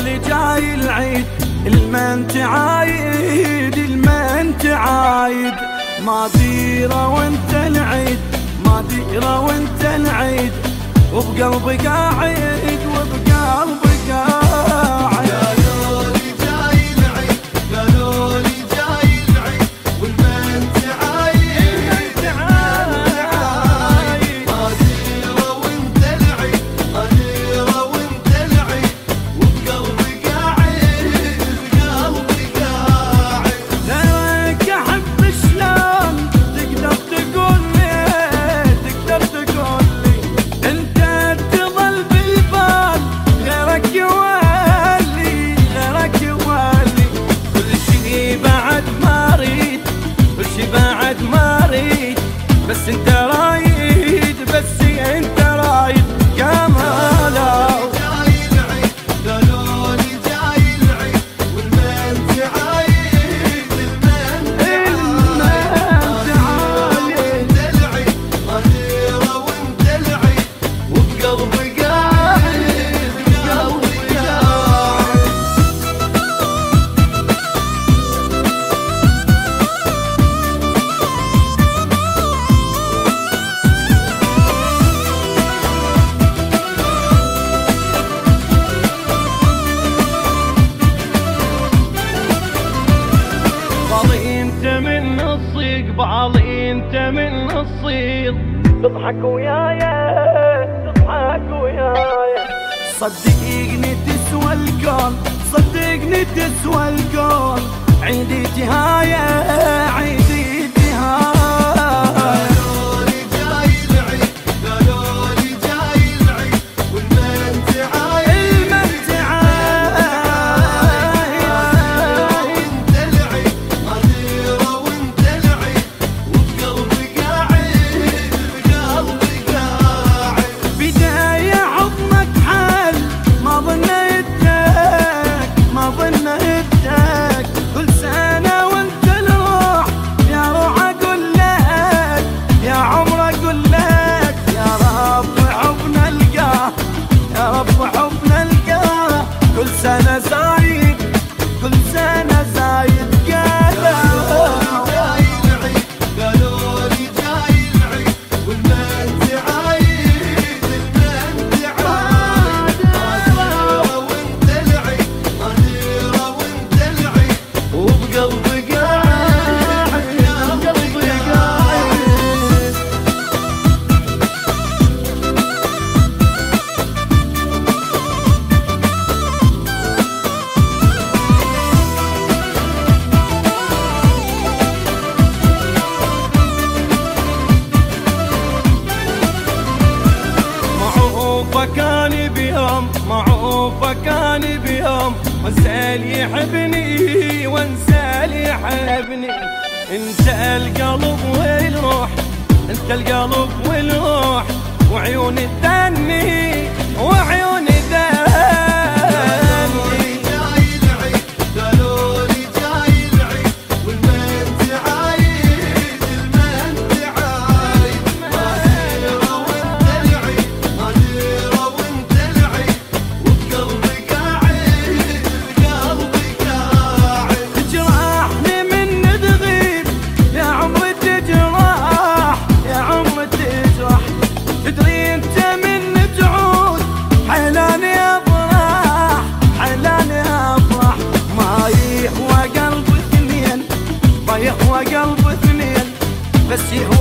لي جاي العيد، المن تعايد المن تعايد، ما ديره وانت العيد، ما ديره وانت العيد، وبقلبي قاعد وبقلبي قاعد. قالوا لي جاي العيد، قالوا لي جاي العيد، والمن تعايد ما ديره وانت العيد، ما ديره وانت العيد، وبقلبي قاعد بقلبي قاعد. غيرك احب شلون تقدر تقول لي، تقدر تقول لي انت تظل بالبال، غيرك يولي، غيرك يولي، كل شي بعد ما اريد، كل شي بعد ما اريد، بس انت رايد، بس انت رايد كمالا. جاي العيد، قالوا لي جاي العيد، والمن تعايد المن تعايد، وانت العيد ما ديره وانت العيد، وبقلبي قاعد بقلبي قاعد. بعضي انت من الصيق، بعضي انت من الصيد، تضحك ويايا، تضحك ويايا، صدقني تسوى الكون، صدقني تسوى الكون، عيدي تهايا، عيدي تهايا. قالوا لي جاي العيد، قالوا لي جاي العيد، والمن تعايد المن تعايد وانت العيد، ما ديره وانت العيد، وبقلبي قاعد بقلبي قاعد. بداية عظمك حل، ما ظنيتك، ما ظنيتك، كل سنة وانت الروح، يا روح اقول لك، يا عمر اقول لك، يا رب حبنا القاه، يا رب حبنا القاه، كل سنة زايد، كل سنة زايد قالوا. جاي العيد، قالوا لي جاي العيد، والمن تعايد المن تعايد، ما ديره وانت العيد، ما ديره وانت العيد، وبقلبي قاعد بقلبي قاعد. معوفك اني بيوم، معوفك اني بيوم، وانسى اللي يحبني، وانسى اللي يحبني، انت القلب والروح، انت القلب والروح، وعيوني تدني، وعيوني تدني. جاي العيد، قالوا لي جاي العيد، والمن تعايد المن تعايد، ما ديره وانت العيد، ما ديره وانت العيد، وبقلبي قاعد بقلبي قاعد. تجرحني من تغيب، يا عمري تجرح، يا عمري تجرح، تدري انت من تعود، حيلاني افرح، حيلاني افرح، ما يهوى قلب اثنين، ما يهوى قلب اثنين، بس يهوى